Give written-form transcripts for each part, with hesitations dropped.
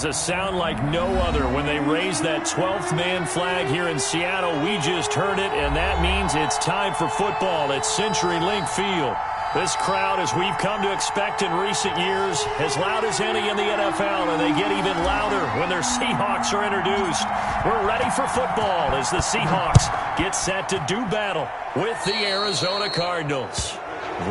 A sound like no other when they raise that 12th man flag here in Seattle. We just heard it, and that means it's time for football at CenturyLink Field. This crowd, as we've come to expect in recent years, as loud as any in the NFL, and they get even louder when their Seahawks are introduced. We're ready for football as the Seahawks get set to do battle with the Arizona Cardinals.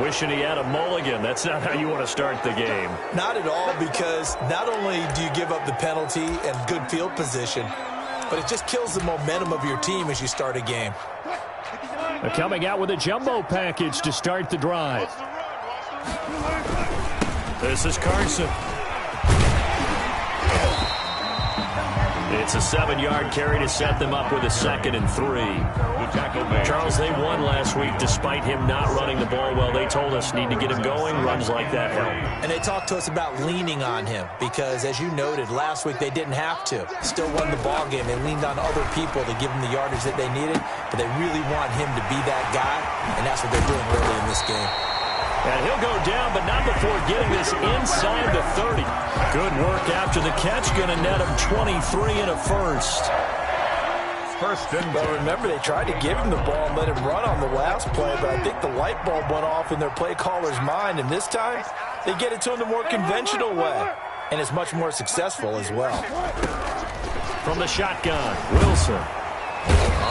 Wishing he had a mulligan. That's not how you want to start the game. Not at all, because not only do you give up the penalty and good field position, but it just kills the momentum of your team as you start a game. They're coming out with a jumbo package to start the drive. This is Carson. It's a 7-yard carry to set them up with a 2nd and 3. Charles, they won last week despite him not running the ball well. They told us need to get him going. Runs like that help. And they talked to us about leaning on him because, as you noted, last week they didn't have to. Still won the ball game. They leaned on other people to give them the yardage that they needed, but they really want him to be that guy, and that's what they're doing early in this game. And he'll go down, but not before getting this inside the 30. Good work after the catch. Going to net him 23 and a first. But remember, they tried to give him the ball and let him run on the last play, but I think the light bulb went off in their play caller's mind, and this time they get it to him the more conventional way, and it's much more successful as well. From the shotgun, Wilson.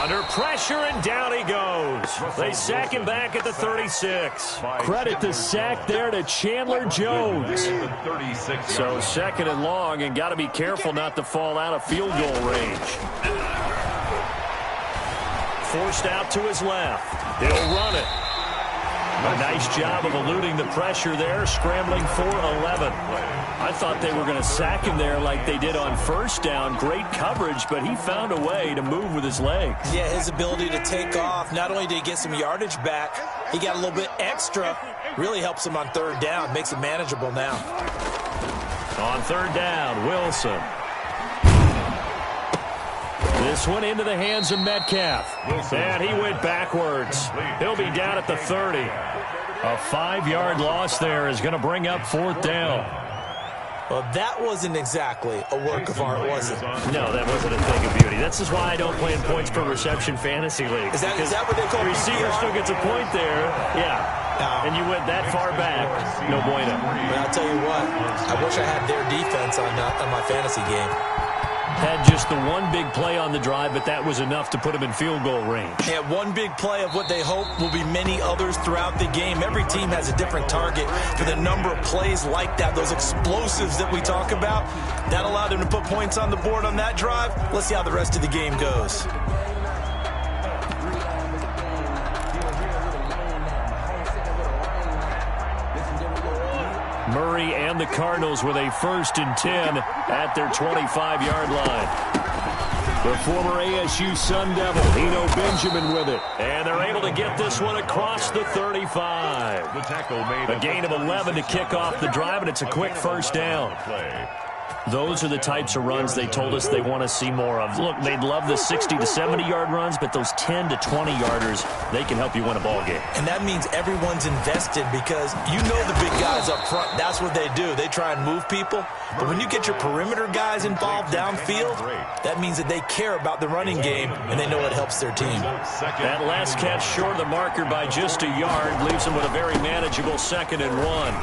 Under pressure, and down he goes. They sack him back at the 36. Credit the sack there to Chandler Jones. So 2nd and long, and got to be careful not to fall out of field goal range. Forced out to his left. He'll run it. A nice job of eluding the pressure there, scrambling for 11. I thought they were going to sack him there like they did on 1st down. Great coverage, but he found a way to move with his legs. Yeah, his ability to take off, not only did he get some yardage back, he got a little bit extra. Really helps him on 3rd down, makes it manageable now. On 3rd down, Wilson. This one into the hands of Metcalf. And he went backwards. He'll be down at the 30. A 5-yard loss there is going to bring up 4th down. Well, that wasn't exactly a work of art, was it? No, that wasn't a thing of beauty. That's just why I don't play in points per reception fantasy league. Is that what they call the receiver still gets a point there. Yeah. And you went that far back. No bueno. But I'll tell you what, I wish I had their defense on my fantasy game. Had just the one big play on the drive, but that was enough to put him in field goal range. Yeah, one big play of what they hope will be many others throughout the game. Every team has a different target for the number of plays like that, those explosives that we talk about. That allowed him to put points on the board on that drive. Let's see how the rest of the game goes. Murray and the Cardinals with a 1st and 10 at their 25-yard line. The former ASU Sun Devil, Eno Benjamin with it. And they're able to get this one across the 35. A gain of 11 to kick off the drive, and it's a quick 1st down. Those are the types of runs they told us they want to see more of. Look, they'd love the 60 to 70-yard runs, but those 10 to 20-yarders, they can help you win a ball game. And that means everyone's invested because you know the big guys up front. That's what they do. They try and move people. But when you get your perimeter guys involved downfield, that means that they care about the running game, and they know it helps their team. That last catch short of the marker by just a yard leaves him with a very manageable 2nd and 1.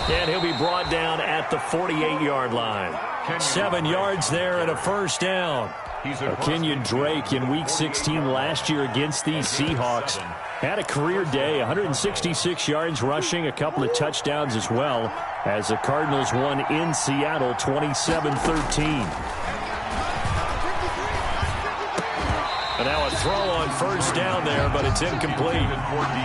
And he'll be brought down at the 48-yard line. 7 yards there and a 1st down. Kenyon Drake in Week 16 last year against these Seahawks had a career day, 166 yards rushing, a couple of touchdowns as well, as the Cardinals won in Seattle 27-13. And now a throw on 1st down there, but it's incomplete.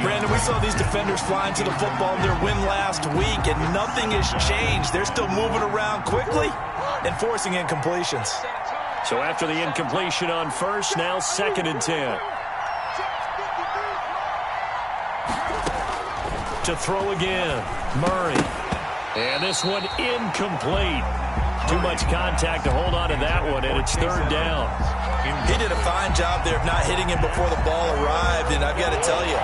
Brandon, we saw these defenders flying to the football in their win last week, and nothing has changed. They're still moving around quickly and forcing incompletions. So after the incompletion on 1st, now 2nd and 10. To throw again, Murray. And this one incomplete. Too much contact to hold on to that one, and it's third down. He did a fine job there of not hitting him before the ball arrived, and I've got to tell you,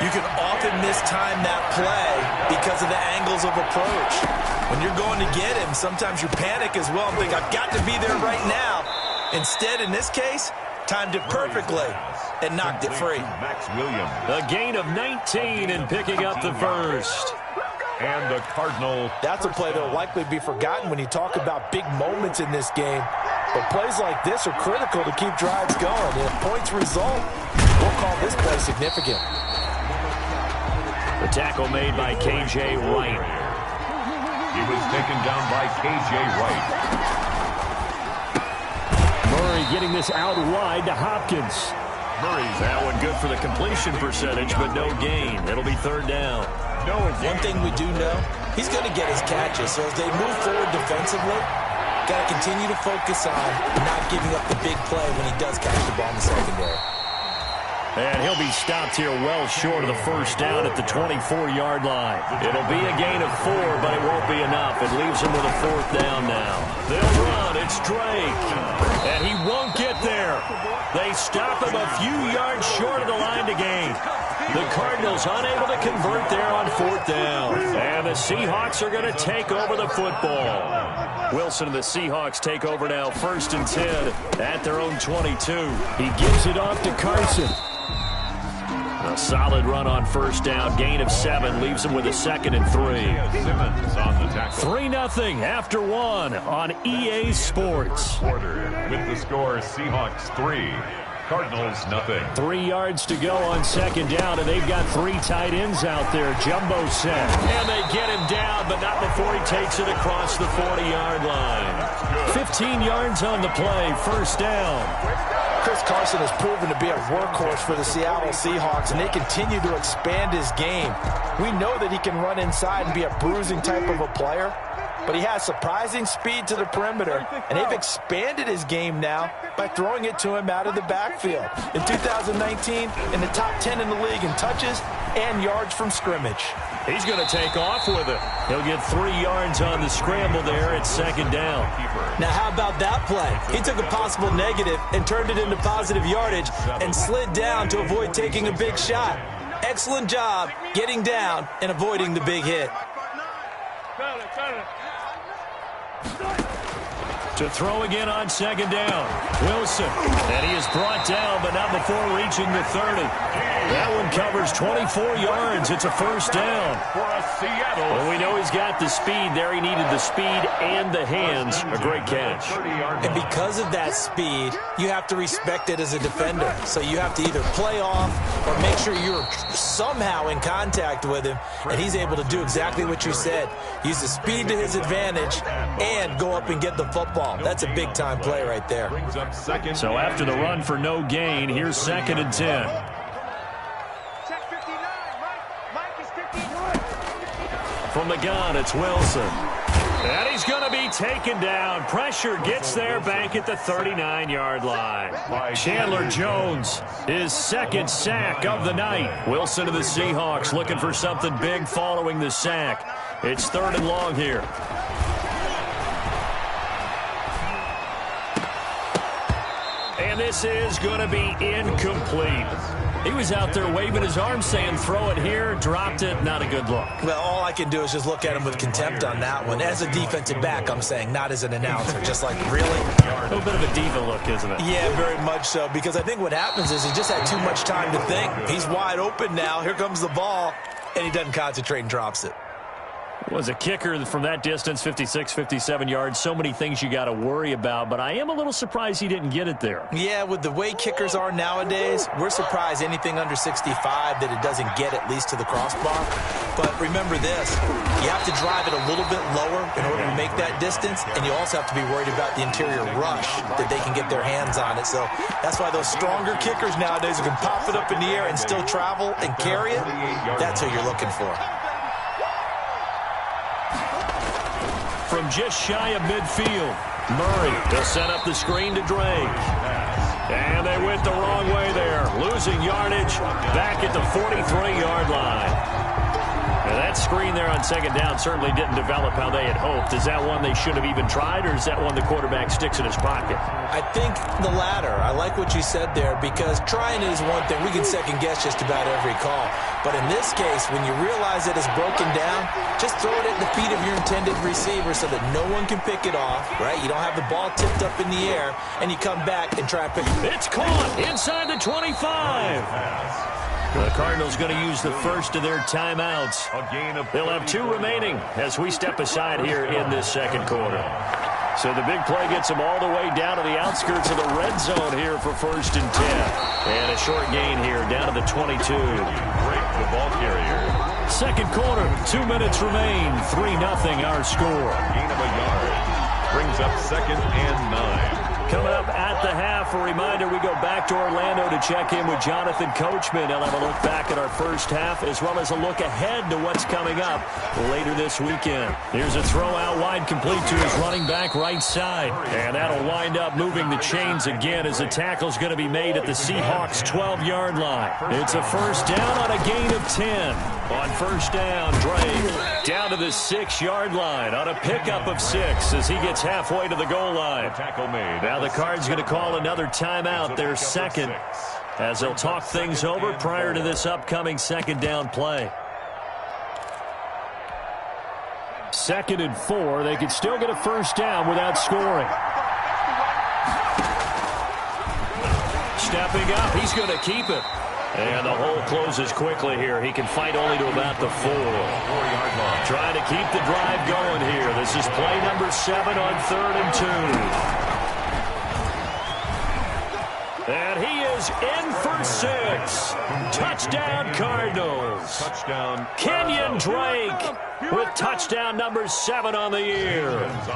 you can often mistime that play because of the angles of approach. When you're going to get him, sometimes you panic as well and think, I've got to be there right now. Instead, in this case, timed it perfectly and knocked it free. A gain of 19 and picking up the first. And the Cardinal. That's a play that will likely be forgotten when you talk about big moments in this game. But plays like this are critical to keep drives going. And if points result, we'll call this play significant. The tackle made by K.J. Wright. He was taken down by K.J. Wright. Murray getting this out wide to Hopkins. Murray's that one good for the completion percentage, but no gain. It'll be third down. One thing we do know, he's going to get his catches. So as they move forward defensively, got to continue to focus on not giving up the big play when he does catch the ball in the secondary. And he'll be stopped here well short of the first down at the 24-yard line. It'll be a gain of 4, but it won't be enough. It leaves him with a fourth down now. They'll run. It's Drake. And he won't get there. They stop him a few yards short of the line to gain. The Cardinals unable to convert there on fourth down. And the Seahawks are going to take over the football. Wilson and the Seahawks take over now, 1st and 10 at their own 22. He gives it off to Carson. A solid run on first down. Gain of 7 leaves him with a 2nd and 3. Simmons on the tackle. 3-0 after 1 on EA Sports. Quarter with the score Seahawks 3. Cardinals nothing. 3 yards to go on 2nd down, and they've got 3 tight ends out there. Jumbo set. And they get him down, but not before he takes it across the 40-yard line. 15 yards on the play. First down. Chris Carson has proven to be a workhorse for the Seattle Seahawks, and they continue to expand his game. We know that he can run inside and be a bruising type of a player, but he has surprising speed to the perimeter, and they've expanded his game now by throwing it to him out of the backfield. In 2019, in the top 10 in the league in touches and yards from scrimmage. He's going to take off with it. He'll get 3 yards on the scramble there at 2nd down. Now, how about that play? He took a possible negative and turned it into positive yardage and slid down to avoid taking a big shot. Excellent job getting down and avoiding the big hit. To throw again on 2nd down. Wilson. And he is brought down, but not before reaching the 30. That one covers 24 yards. It's a first down. For a Seattle. Well, we know he's got the speed there. He needed the speed and the hands. A great catch. And because of that speed, you have to respect it as a defender. So you have to either play off or make sure you're somehow in contact with him. And he's able to do exactly what you said. Use the speed to his advantage and go up and get the football. That's a big-time play right there. So after the run for no gain, here's 2nd and 10. From the gun, it's Wilson. And he's going to be taken down. Pressure gets there back at the 39-yard line. Chandler Jones, his 2nd sack of the night. Wilson to the Seahawks looking for something big following the sack. It's 3rd and long here. And this is going to be incomplete. He was out there waving his arm saying, throw it here, dropped it, not a good look. Well, all I can do is just look at him with contempt on that one. As a defensive back, I'm saying, not as an announcer. Just like, really? A little bit of a diva look, isn't it? Yeah, very much so, because I think what happens is he just had too much time to think. He's wide open now. Here comes the ball, and he doesn't concentrate and drops it. Was a kicker from that distance, 56, 57 yards. So many things you got to worry about, but I am a little surprised he didn't get it there. Yeah, with the way kickers are nowadays, we're surprised anything under 65 that it doesn't get at least to the crossbar. But remember this, you have to drive it a little bit lower in order to make that distance, and you also have to be worried about the interior rush that they can get their hands on it. So that's why those stronger kickers nowadays who can pop it up in the air and still travel and carry it, that's who you're looking for. From just shy of midfield, Murray will set up the screen to Drake. And they went the wrong way there, losing yardage back at the 43-yard line. And that screen there on second down certainly didn't develop how they had hoped. Is that one they should have even tried, or is that one the quarterback sticks in his pocket? I think the latter. I like what you said there, because trying it is one thing. We can second-guess just about every call. But in this case, when you realize that it's broken down, just throw it at the feet of your intended receiver so that no one can pick it off, right? You don't have the ball tipped up in the air, and you come back and try to pick it. It's caught inside the 25. The Cardinals going to use the first of their timeouts. They'll have 2 remaining as we step aside here in this second quarter. So the big play gets them all the way down to the outskirts of the red zone here for 1st and 10. And a short gain here down to the 22. Break the ball carrier. Second quarter, 2 minutes remain. 3-0 our score. Gain of a yard. Brings up 2nd and 9. Coming up at the half, a reminder, we go back to Orlando to check in with Jonathan Coachman. He'll have a look back at our first half, as well as a look ahead to what's coming up later this weekend. Here's a throw out wide, complete to his running back right side. And that'll wind up moving the chains again as the tackle's going to be made at the Seahawks' 12-yard line. It's a first down on a gain of 10. On first down, Drake down to the 6-yard line on a pickup of 6 as he gets halfway to the goal line. Tackle made. Now the Cards going to call another timeout, their second, as they'll talk things over prior to this upcoming second down play. 2nd and 4. They could still get a first down without scoring. Stepping up, he's going to keep it. And the hole closes quickly here. He can fight only to about the 4. 4-yard line. Trying to keep the drive going here. This is play number 7 on 3rd and 2. And he is in for 6. Touchdown, Cardinals. Touchdown. Kenyon Drake with touchdown number 7 on the year.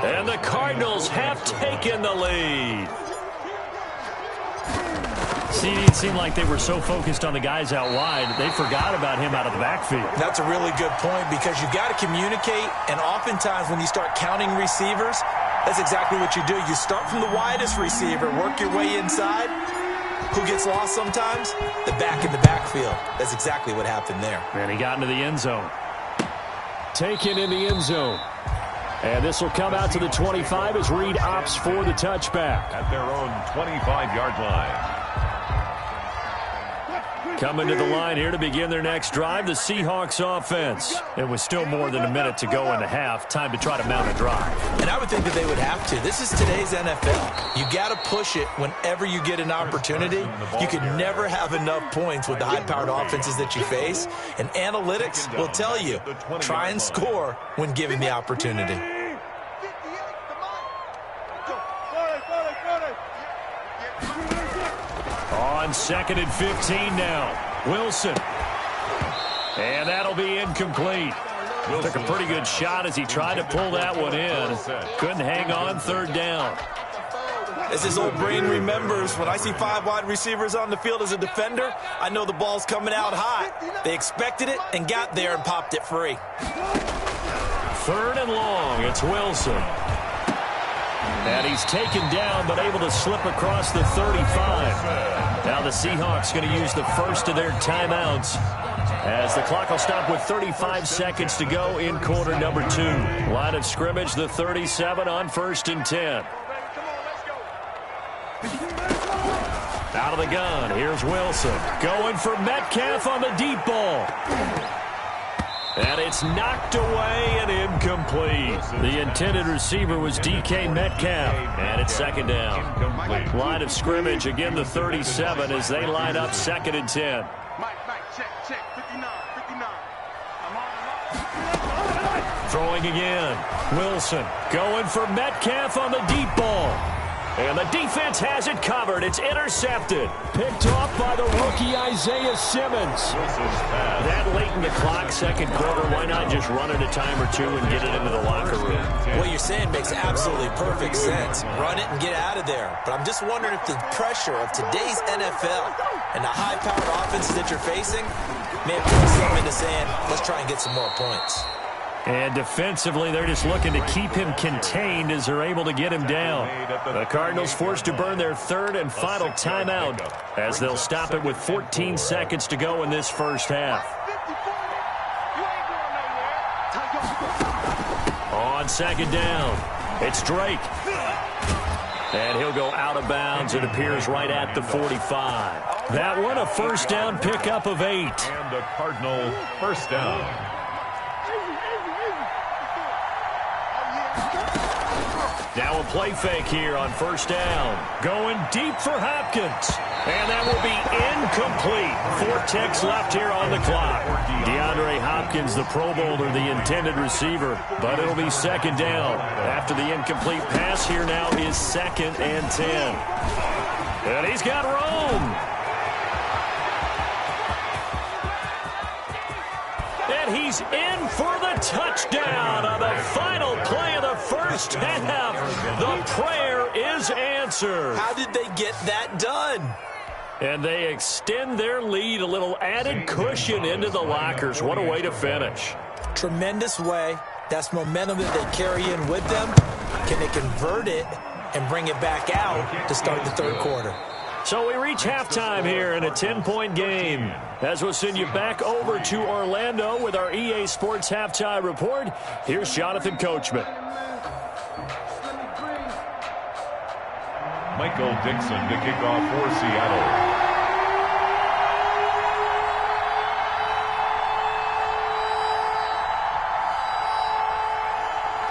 And the Cardinals have taken the lead. See, it seemed like they were so focused on the guys out wide, they forgot about him out of the backfield. That's a really good point, because you've got to communicate, and oftentimes when you start counting receivers, that's exactly what you do. You start from the widest receiver, work your way inside. Who gets lost sometimes? The back in the backfield. That's exactly what happened there. And he got into the end zone. Taken in the end zone. And this will come out to the 25 as Reed opts for the touchback. At their own 25-yard line. Coming to the line here to begin their next drive, the Seahawks offense. It was still more than a minute to go in the half. Time to try to mount a drive. And I would think that they would have to. This is today's NFL. You got to push it whenever you get an opportunity. You can never have enough points with the high-powered offenses that you face. And analytics will tell you, try and score when given the opportunity. On 2nd and 15 now. Wilson. And that'll be incomplete. Took a pretty good shot as he tried to pull that one in. Couldn't hang on 3rd down. As his old brain remembers, when I see 5 wide receivers on the field as a defender, I know the ball's coming out hot. They expected it and got there and popped it free. 3rd and long. It's Wilson. And he's taken down, but able to slip across the 35. Now the Seahawks going to use the first of their timeouts, as the clock will stop with 35 seconds to go in quarter number 2. Line of scrimmage, the 37 on 1st and 10. Out of the gun, here's Wilson. Going for Metcalf on the deep ball. And it's knocked away and incomplete. The intended receiver was DK Metcalf. And it's 2nd down. Line of scrimmage, again the 37 as they line up 2nd and 10. Throwing again. Wilson going for Metcalf on the deep ball. And the defense has it covered. It's intercepted. Picked off by the rookie Isaiah Simmons. That late in the clock, second quarter, why not just run it a time or 2 and get it into the locker room? What you're saying makes absolutely perfect sense. Run it and get out of there. But I'm just wondering if the pressure of today's NFL and the high-powered offenses that you're facing may have put some into saying, let's try and get some more points. And defensively, they're just looking to keep him contained as they're able to get him down. The Cardinals forced to burn their 3rd and final timeout as they'll stop it with 14 seconds to go in this first half. on second down. It's Drake. And he'll go out of bounds. It appears right at the 45. That one a first down pickup of 8. And a Cardinal first down. Now a play fake here on first down. Going deep for Hopkins. And that will be incomplete. 4 ticks left here on the clock. DeAndre Hopkins, the Pro Bowler, the intended receiver. But it'll be second down. After the incomplete pass, here now is 2nd and 10. And he's got Rome. And he's in for the touchdown on the final play of the first half. The prayer is answered. How did they get that done? And they extend their lead, a little added cushion into the lockers. What a way to finish. Tremendous way. That's momentum that they carry in with them. Can they convert it and bring it back out to start the third quarter? So we reach halftime here in a 10-point game. As we'll send you back over to Orlando with our EA Sports Halftime Report, here's Jonathan Coachman. Michael Dixon to kick off for Seattle.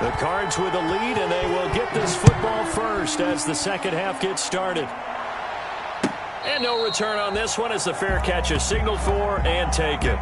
The Cards with a lead, and they will get this football first as the second half gets started. And no return on this one as the fair catch is signaled for and taken.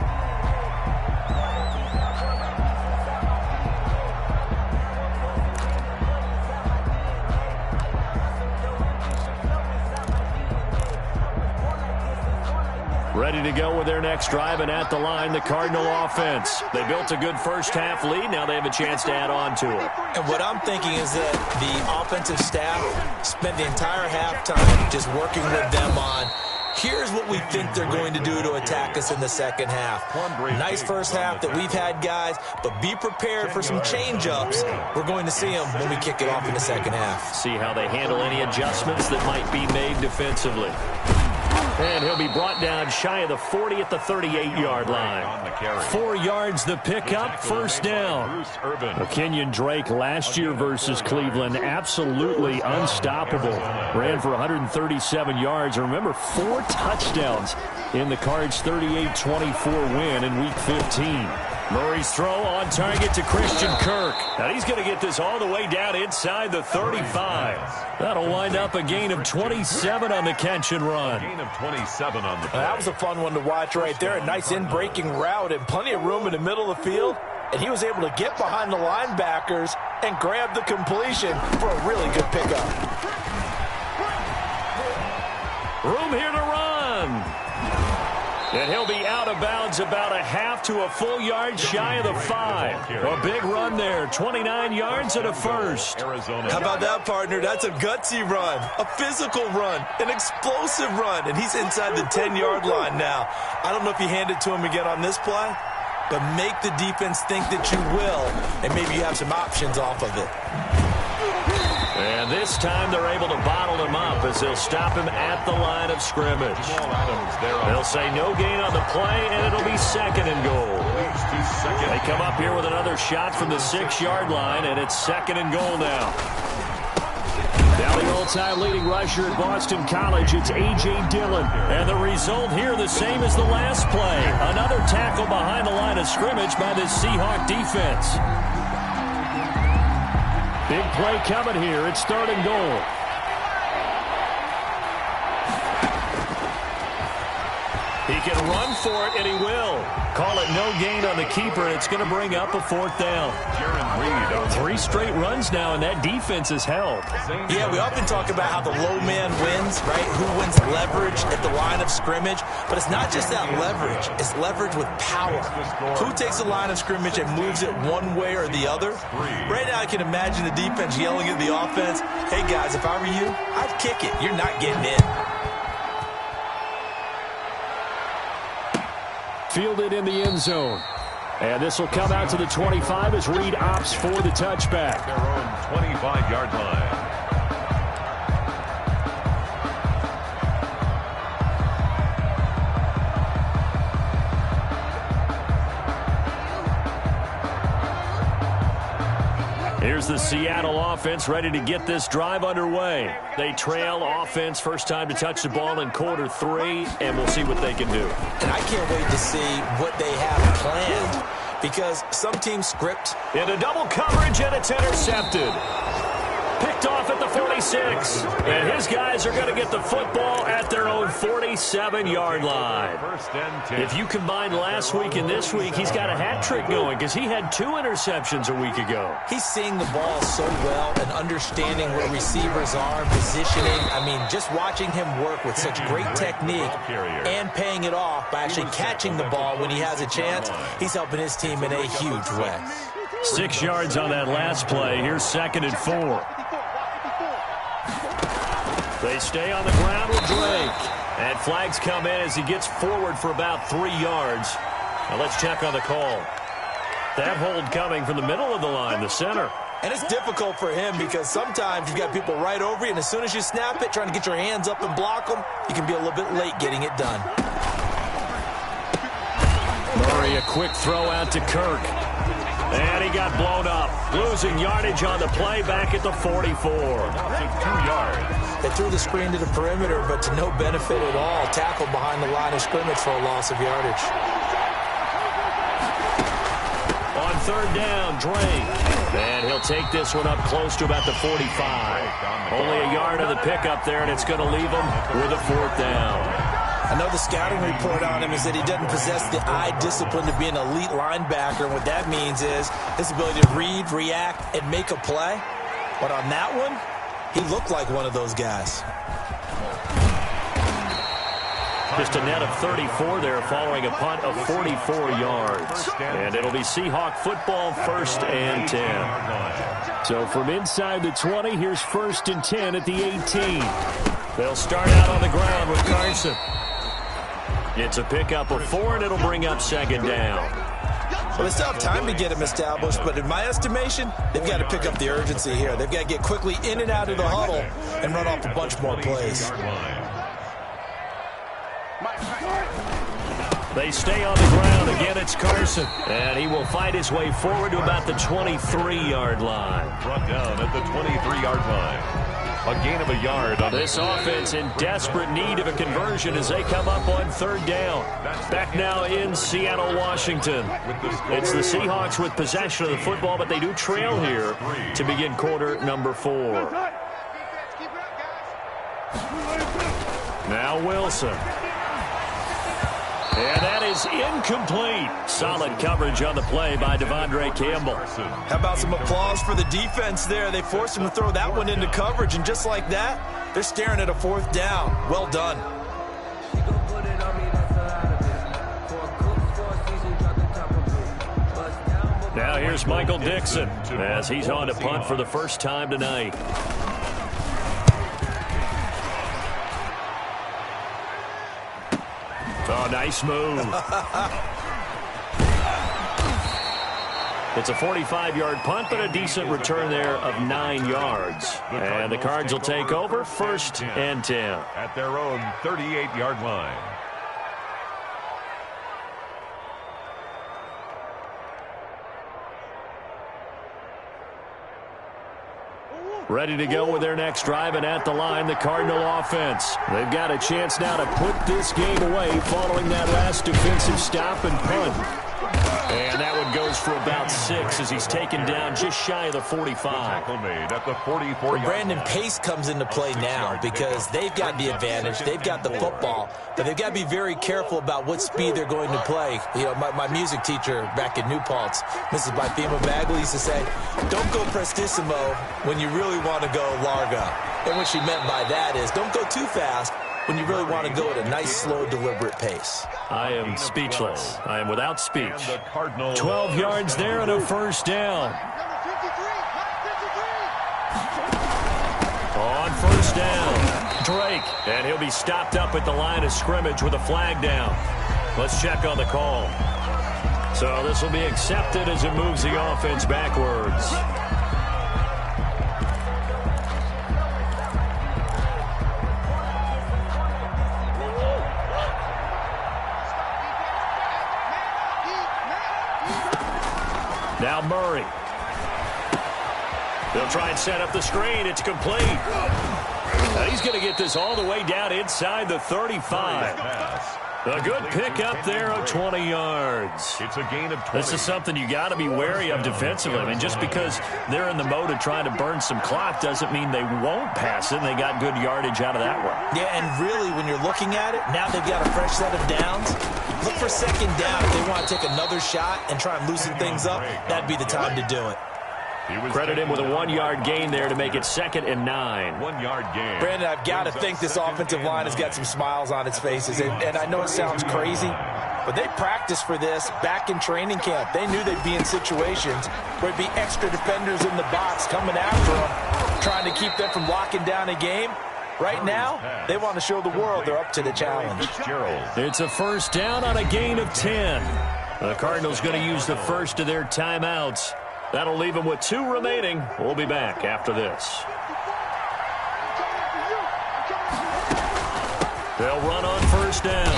Ready to go with their next drive, and at the line, the Cardinal offense. They built a good first half lead. Now they have a chance to add on to it. And what I'm thinking is that the offensive staff spent the entire halftime just working with them on, here's what we think they're going to do to attack us in the second half. Nice first half that we've had, guys, but be prepared for some change-ups. We're going to see them when we kick it off in the second half. See how they handle any adjustments that might be made defensively. And he'll be brought down shy of the 40 at the 38-yard line. 4 yards the pickup, first down. Kenyon Drake last year versus Cleveland, absolutely unstoppable. Ran for 137 yards. Remember, 4 touchdowns in the Cards' 38-24 win in Week 15. Murray's throw on target to Christian Kirk. Now he's going to get this all the way down inside the 35. That'll wind up a gain of 27 on the catch and run. Gain of 27 on the play. That was a fun one to watch right there. A nice in-breaking route and plenty of room in the middle of the field. And he was able to get behind the linebackers and grab the completion for a really good pickup. Room here to run. And he'll be out of bounds about a half to a full yard shy of the 5. A big run there, 29 yards and a first. How about that, partner? That's a gutsy run, a physical run, an explosive run, and he's inside the 10-yard line now. I don't know if you hand it to him again on this play, but make the defense think that you will, and maybe you have some options off of it. And this time they're able to bottle him up as they'll stop him at the line of scrimmage. They'll say no gain on the play, and it'll be second and goal. They come up here with another shot from the 6-yard line, and it's second and goal now. Now the all-time leading rusher at Boston College, it's A.J. Dillon. And the result here the same as the last play. Another tackle behind the line of scrimmage by the Seahawk defense. Big play coming here. It's third and goal. He can run for it, and he will. Call it no gain on the keeper, and it's going to bring up a 4th down. 3 straight runs now, and that defense is held. Yeah, we often talk about how the low man wins, right? Who wins leverage at the line of scrimmage? But it's not just that leverage. It's leverage with power. Who takes the line of scrimmage and moves it one way or the other? Right now, I can imagine the defense yelling at the offense, hey, guys, if I were you, I'd kick it. You're not getting in. Fielded in the end zone. And this will come out to the 25 as Reed opts for the touchback. Their own 25-yard line. here's the Seattle offense ready to get this drive underway. They trail offense first time to touch the ball in quarter 3, and we'll see what they can do. And I can't wait to see what they have planned, because some teams script. Into double coverage, and it's intercepted. Picked off at the 46. And his guys are going to get the football at their own 47-yard line. If you combine last week and this week, he's got a hat trick going because he had 2 interceptions a week ago. He's seeing the ball so well and understanding where receivers are, positioning. I mean, just watching him work with such great technique and paying it off by actually catching the ball when he has a chance, he's helping his team in a huge way. 6 yards on that last play. Here's 2nd and 4. They stay on the ground with Drake. And flags come in as he gets forward for about 3 yards. Now let's check on the call. That hold coming from the middle of the line, the center. And it's difficult for him because sometimes you've got people right over you, and as soon as you snap it, trying to get your hands up and block them, you can be a little bit late getting it done. Murray, a quick throw out to Kirk. And he got blown up. Losing yardage on the play back at the 44. 2 yards. They threw the screen to the perimeter, but to no benefit at all. Tackled behind the line of scrimmage for a loss of yardage. On 3rd down, Drake. And he'll take this one up close to about the 45. Only a yard of the pickup there, and it's going to leave him with a 4th down. I know the scouting report on him is that he doesn't possess the eye discipline to be an elite linebacker, and what that means is his ability to read, react, and make a play. But on that one, he looked like one of those guys. Just a net of 34 there following a punt of 44 yards. And it'll be Seahawk football, 1st and 10. So from inside the 20, here's 1st and 10 at the 18. They'll start out on the ground with Carson. It's a pickup of 4, and it'll bring up 2nd down. Well, they still have time to get him established, but in my estimation, they've got to pick up the urgency here. They've got to get quickly in and out of the huddle and run off a bunch more plays. They stay on the ground. Again, it's Carson. And he will fight his way forward to about the 23-yard line. Brought down at the 23-yard line. A gain of a yard on this offense in desperate need of a conversion as they come up on 3rd down. Back now in Seattle, Washington. It's the Seahawks with possession of the football, but they do trail here to begin quarter number 4. Now Wilson. And that is incomplete. Solid coverage on the play by Devondre Campbell. How about some applause for the defense there? They forced him to throw that one into coverage, and just like that, they're staring at a 4th down. Well done. Now here's Michael Dixon as he's on to punt for the first time tonight. Oh, nice move. It's a 45-yard punt, but a decent return there of 9 yards. And the Cards will take over 1st and 10. At their own 38-yard line. Ready to go with their next drive, and at the line, the Cardinal offense. They've got a chance now to put this game away following that last defensive stop and punt. And that one goes for about 6 as he's taken down just shy of the 45. Made at the 44. Brandon Pace comes into play now because they've got the advantage. They've got the football, but they've got to be very careful about what speed they're going to play. You know, my music teacher back in New Paltz, Mrs. Bythema Bagley, used to say, don't go prestissimo when you really want to go largo. And what she meant by that is don't go too fast when you really want to go at a nice, slow, deliberate pace. I am speechless. I am without speech. 12 yards there and a 1st down. On 1st down, Drake. And he'll be stopped up at the line of scrimmage with a flag down. Let's check on the call. So this will be accepted as it moves the offense backwards. Now Murray. They'll try and set up the screen. It's complete. He's going to get this all the way down inside the 35. A good pickup there of 20 yards. It's a gain of 20. This is something you got to be wary of defensively. I mean, just because they're in the mode of trying to burn some clock doesn't mean they won't pass it. And they got good yardage out of that one. Yeah, and really, when you're looking at it, now they've got a fresh set of downs. Look for second down. If they want to take another shot and try and loosen things up, that'd be the time to do it. Credit him with a 1-yard gain there to make it 2nd and 9. 1-yard gain. Brandon, I've got to think this offensive line has got some smiles on its faces. And I know it sounds crazy, but they practiced for this back in training camp. They knew they'd be in situations where there'd be extra defenders in the box coming after them, trying to keep them from locking down a game. Right now, they want to show the world they're up to the challenge. It's a first down on a gain of 10. The Cardinals going to use the first of their timeouts. That'll leave them with 2 remaining. We'll be back after this. They'll run on first down.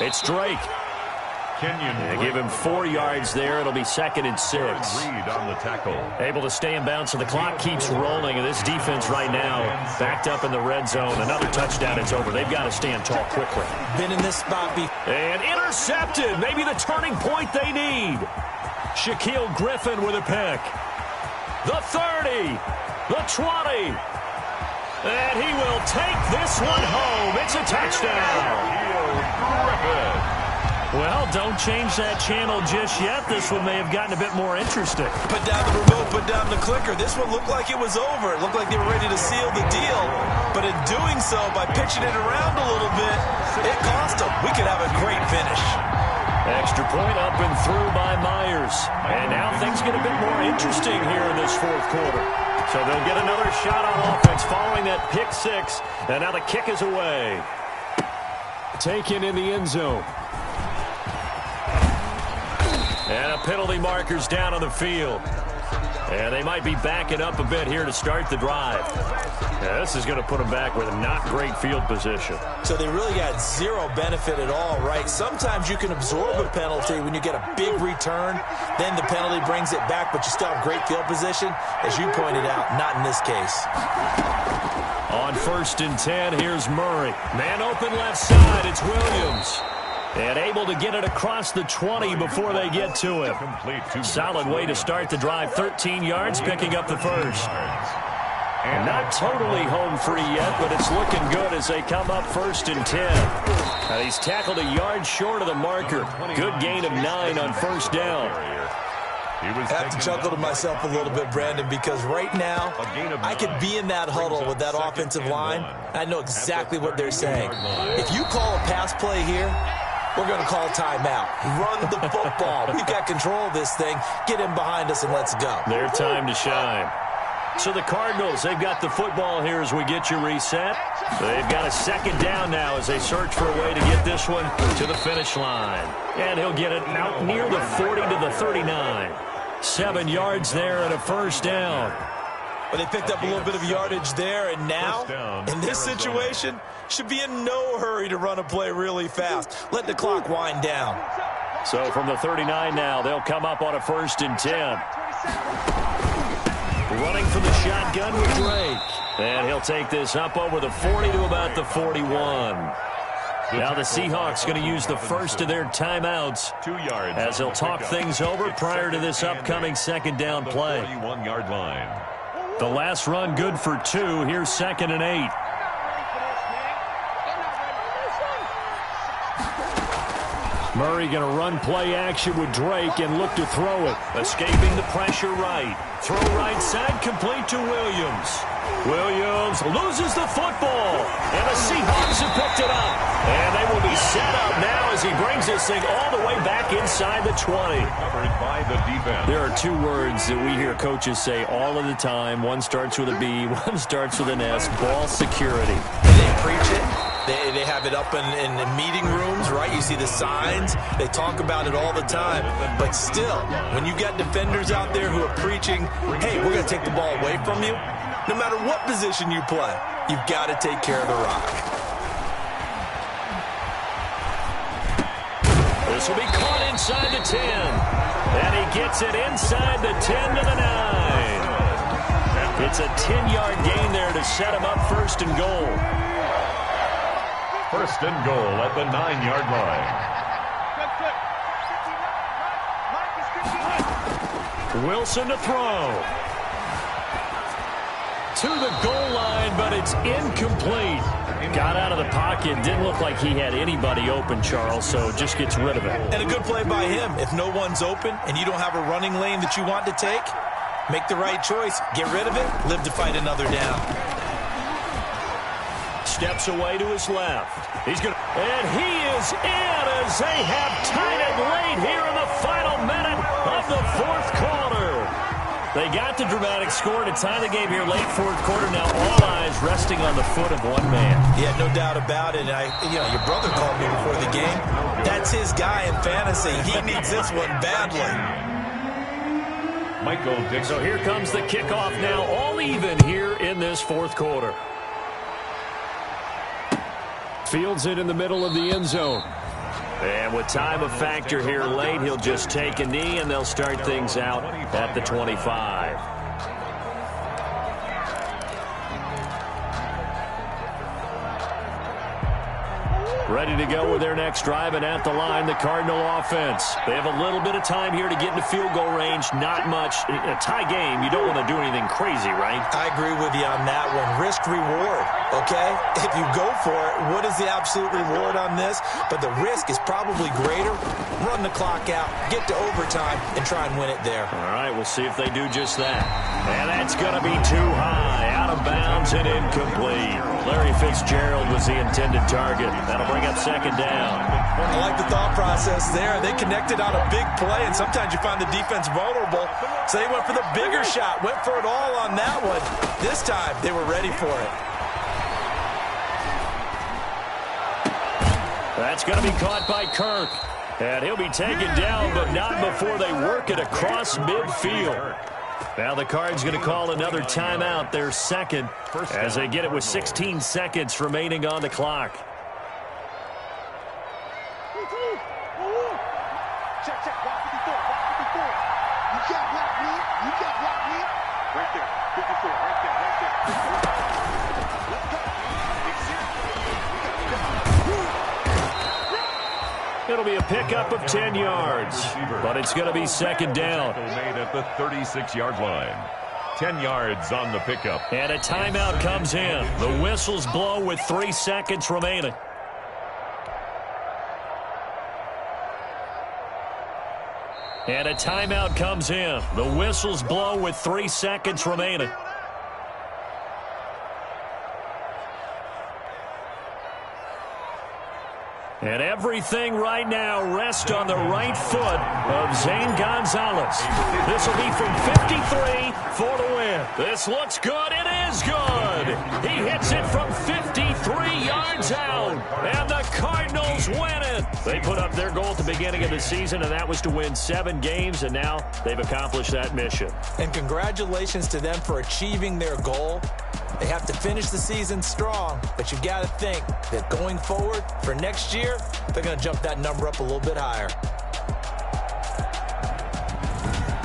It's Drake. They give him 4 yards there. It'll be 2nd and 6. Reed on the tackle. Able to stay in bounds, so the clock keeps rolling. And this defense right now backed up in the red zone. Another touchdown, it's over. They've got to stand tall quickly. Been in this spot before. And intercepted. Maybe the turning point they need. Shaquille Griffin with a pick. The 30. The 20. And he will take this one home. It's a touchdown. Well, don't change that channel just yet. This one may have gotten a bit more interesting. Put down the remote, put down the clicker. This one looked like it was over. It looked like they were ready to seal the deal. But in doing so, by pitching it around a little bit, it cost them. We could have a great finish. Extra point up and through by Myers. And now things get a bit more interesting here in this 4th quarter. So they'll get another shot on offense following that pick 6. And now the kick is away. Taken in the end zone. And a penalty marker's down on the field. And they might be backing up a bit here to start the drive. Yeah, this is going to put them back with not great field position. So they really got zero benefit at all, right? Sometimes you can absorb a penalty when you get a big return. Then the penalty brings it back, but you still have great field position. As you pointed out, not in this case. On 1st and 10, here's Murray. Man open left side, it's Williams. And able to get it across the 20 before they get to him. Solid way to start the drive. 13 yards, picking up the first. And not totally home free yet, but it's looking good as they come up 1st and 10. He's tackled a yard short of the marker. Good gain of 9 on 1st down. I have to chuckle to myself a little bit, Brandon, because right now I could be in that huddle with that offensive line. I know exactly what they're saying. If you call a pass play here, we're going to call timeout. Run the football. We've got control of this thing. Get him behind us and let's go. Their time to shine. So the Cardinals, they've got the football here as we get you reset. They've got a 2nd down now as they search for a way to get this one to the finish line. And he'll get it out near the 40 to the 39. 7 yards there and a 1st down. But they picked up a little bit of yardage there, and now, in this situation, should be in no hurry to run a play really fast. Let the clock wind down. So from the 39 now, they'll come up on a 1st and 10. Running from the shotgun with Drake. And he'll take this up over the 40 to about the 41. Now the Seahawks going to use the first of their timeouts 2 yards as they'll talk things over prior to this upcoming 2nd down play. 41-yard line. The last run good for 2. Here's 2nd and 8. Murray going to run play action with Drake and look to throw it. Escaping the pressure right. Throw right side complete to Williams. Williams loses the football. And the Seahawks have picked it up. And they will be set up now as he brings this thing all the way back inside the 20. Covered by the defense. There are 2 words that we hear coaches say all of the time. One starts with a B, one starts with an S. Ball security. They preach it. They have it up in meeting rooms, right? You see the signs. They talk about it all the time. But still, when you got defenders out there who are preaching, hey, we're going to take the ball away from you, no matter what position you play, you've got to take care of the rock. This will be caught inside the 10. And he gets it inside the 10 to the 9. It's a 10-yard gain there to set him up first and goal. First and goal at the 9-yard line. Wilson to throw. To the goal line, but it's incomplete. Got out of the pocket. Didn't look like he had anybody open, Charles, so just gets rid of it. And a good play by him. If no one's open and you don't have a running lane that you want to take, make the right choice. Get rid of it. Live to fight another down. Steps away to his left. He's going to, and he is in as they have tied it late here in the final minute of the fourth quarter. They got the dramatic score to tie the game here late fourth quarter. Now all eyes resting on the foot of one man. Yeah, no doubt about it. Your brother called me before the game. That's his guy in fantasy. He needs this one badly. Michael Dixon. So here comes the kickoff now, all even here in this fourth quarter. Fields it in the middle of the end zone. And with time a factor here late, he'll just take a knee, and they'll start things out at the 25. Ready to go with their next drive, and at the line, the Cardinal offense. They have a little bit of time here to get into field goal range. Not much. A tie game, you don't want to do anything crazy, right? I agree with you on that one. Risk reward, okay? If you go for it, what is the absolute reward on this? But the risk is probably greater. Run the clock out, get to overtime, and try and win it there. All right, we'll see if they do just that. And that's going to be too high. Out of bounds and incomplete. Larry Fitzgerald was the intended target. That'll bring up second down. I like the thought process there. They connected on a big play, and sometimes you find the defense vulnerable. So they went for the bigger shot, went for it all on that one. This time, they were ready for it. That's going to be caught by Kirk. And he'll be taken down, but not before they work it across midfield. Now the Cards going to call another timeout, their second, as they get it with 16 seconds remaining on the clock. It'll be a pickup of 10 yards, but it's going to be second down. Made at the 36-yard line. 10 yards on the pickup. And a timeout comes in. The whistles blow with 3 seconds remaining. And a timeout comes in. The whistles blow with 3 seconds remaining. And everything right now rests on the right foot of Zane Gonzalez. This will be from 53 for the win. This looks good. It is good. He hits it from 53 yards out. And the Cardinals win it. They put up their goal at the beginning of the season, and that was to win 7 games, and now they've accomplished that mission. And congratulations to them for achieving their goal. They have to finish the season strong, but you've got to think that going forward for next year, they're going to jump that number up a little bit higher.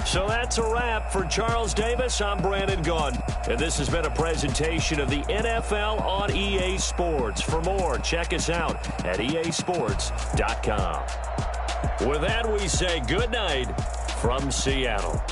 So that's a wrap for Charles Davis. I'm Brandon Gaudin, and this has been a presentation of the NFL on EA Sports. For more, check us out at easports.com. With that, we say good night from Seattle.